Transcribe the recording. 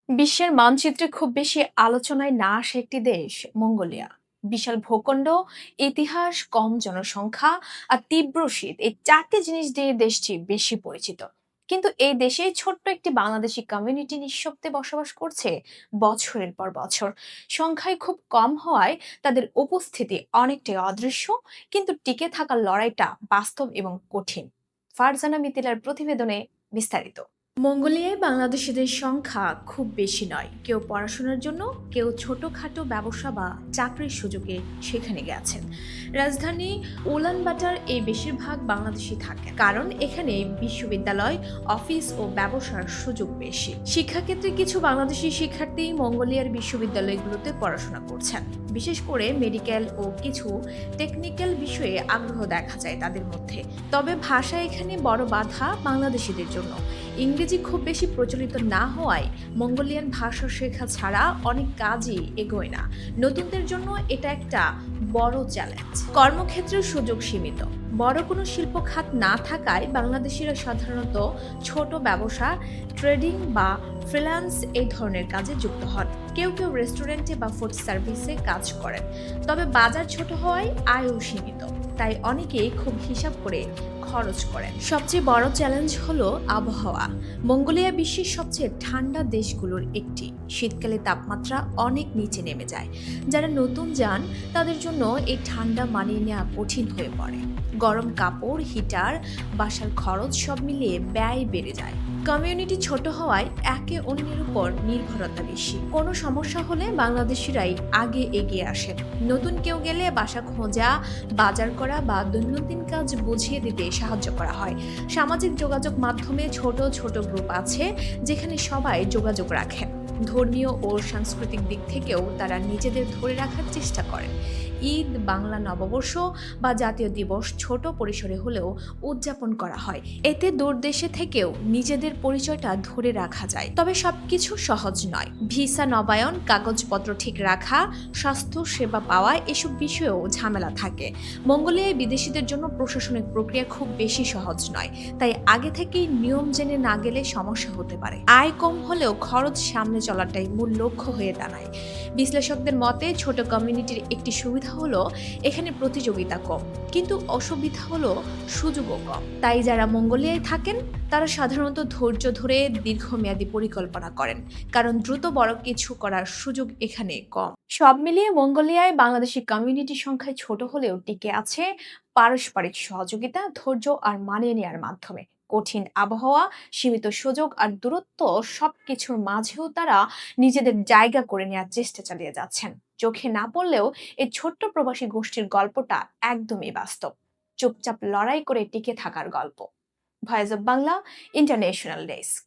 বিশ্বের মানচিত্রে খুব বেশি আলোচনায় না আসা একটি দেশ মঙ্গোলিয়া। বিশাল ভূখণ্ড, ইতিহাস, কম জনসংখ্যা আর তীব্র শীত, এই চারটি জিনিস দিয়ে দেশটি বেশি পরিচিত। কিন্তু এই দেশে ছোট্ট একটি বাংলাদেশি কমিউনিটি নিঃশব্দে বসবাস করছে বছরের পর বছর। সংখ্যায় খুব কম হওয়ায় তাদের উপস্থিতি অনেকটাই অদৃশ্য, কিন্তু টিকে থাকার লড়াইটা বাস্তব এবং কঠিন। ফারজানা মিতিলার প্রতিবেদনে বিস্তারিত। মঙ্গোলিয়ায় বাংলাদেশিদের সংখ্যা খুব বেশি নয়। কেউ পড়াশোনার জন্য, কেউ ছোটখাটো ব্যবসা বা চাকরির সুযোগে সেখানে গেছেন। রাজধানী উলানবাটার এই বেশিরভাগ বাংলাদেশি থাকেন, কারণ এখানে বিশ্ববিদ্যালয়, অফিস ও ব্যবসার সুযোগ বেশি। শিক্ষাক্ষেত্রে কিছু বাংলাদেশি শিক্ষার্থী মঙ্গোলিয়ার বিশ্ববিদ্যালয়গুলোতে পড়াশোনা করছেন। বিশেষ করে মেডিকেল ও কিছু টেকনিক্যাল বিষয়ে আগ্রহ দেখা যায় তাদের মধ্যে। তবে ভাষা এখানে বড় বাধা বাংলাদেশিদের জন্য। ইংরেজি খুব বেশি প্রচলিত না হওয়ায় মঙ্গোলিয়ান ভাষা শেখা ছাড়া অনেক কাজই এগোয় না। নতুনদের জন্য এটা একটা বড় চ্যালেঞ্জ। কর্মক্ষেত্রের সুযোগ সীমিত। বড় কোনো শিল্প খাত না থাকায় বাংলাদেশিরা সাধারণত ছোট ব্যবসা, ট্রেডিং বা ফ্রিল্যান্স এই ধরনের কাজে যুক্ত হন। কেউ কেউ রেস্টুরেন্টে বা ফুড সার্ভিসে কাজ করেন। তবে বাজার ছোট হওয়ায় আয়ও সীমিত, তাই অনেকেই খুব হিসাব করে খরচ করেন। সবচেয়ে বড় চ্যালেঞ্জ হলো আবহাওয়া। মঙ্গোলিয়া বিশ্বের সবচেয়ে ঠান্ডা দেশগুলোর একটি। শীতকালে তাপমাত্রা অনেক নিচে নেমে যায়। যারা নতুন যান তাদের জন্য এই ঠান্ডা মানিয়ে নেওয়া কঠিন হয়ে পড়ে। গরম কাপড়, হিটার, বাসার খরচ সব মিলিয়ে ব্যয় বেড়ে যায়। কমিউনিটি ছোট হওয়ায় একে অন্যের উপর নির্ভরতা বেশি। কোনো সমস্যা হলে বাংলাদেশিরাই আগে এগিয়ে আসেন। নতুন কেউ গেলে বাসা খোঁজা, বাজার করা বা দৈনন্দিন কাজ বুঝিয়ে দিতে সাহায্য করা হয়। সামাজিক যোগাযোগ মাধ্যমে ছোট ছোট গ্রুপ আছে যেখানে সবাই যোগাযোগ রাখেন। ধর্মীয় ও সাংস্কৃতিক দিক থেকেও তারা নিজেদের ধরে রাখার চেষ্টা করেন। ঈদ, বাংলা নববর্ষ বা জাতীয় দিবস ছোট পরিসরে হলেও উদযাপন করা হয়। এতে দূর দেশে থেকেও নিজেদের পরিচয়টা ধরে রাখা যায়। তবে সবকিছু সহজ নয়। ভিসা নবায়ন, কাগজপত্র ঠিক রাখা, স্বাস্থ্য সেবা পাওয়া, এসব বিষয়েও ঝামেলা থাকে। মঙ্গোলিয়ায় বিদেশিদের জন্য প্রশাসনিক প্রক্রিয়া খুব বেশি সহজ নয়, তাই আগে থেকেই নিয়ম জেনে না গেলে সমস্যা হতে পারে। আয় কম হলেও খরচ সামনে চলাটাই মূল লক্ষ্য হয়ে দাঁড়ায়। বিশ্লেষকদের মতে ছোট কমিউনিটির একটি সুবিধা হলো এখানে প্রতিযোগিতা কম, কিন্তু অসুবিধা হলো সুযোগও কম। তাই যারা মঙ্গোলিয়ায় থাকেন তারা সাধারণত ধৈর্য ধরে দীর্ঘমেয়াদী পরিকল্পনা করেন, কারণ দ্রুত বড় কিছু করার সুযোগ এখানে কম। সব মিলিয়ে মঙ্গোলিয়ায় বাংলাদেশি কমিউনিটি সংখ্যায় ছোট হলেও টিকে আছে পারস্পরিক সহযোগিতা, ধৈর্য আর মানিয়ে নেওয়ার মাধ্যমে। কঠিন আবহাওয়া, সীমিত সুযোগ আর দূরত্ব, সবকিছুর মাঝেও তারা নিজেদের জায়গা করে নেওয়ার চেষ্টা চালিয়ে যাচ্ছেন। চোখে না পড়লেও এই ছোট্ট প্রবাসী গোষ্ঠীর গল্পটা একদমই বাস্তব। চুপচাপ লড়াই করে টিকে থাকার গল্প। Voice of Bangla, international desk.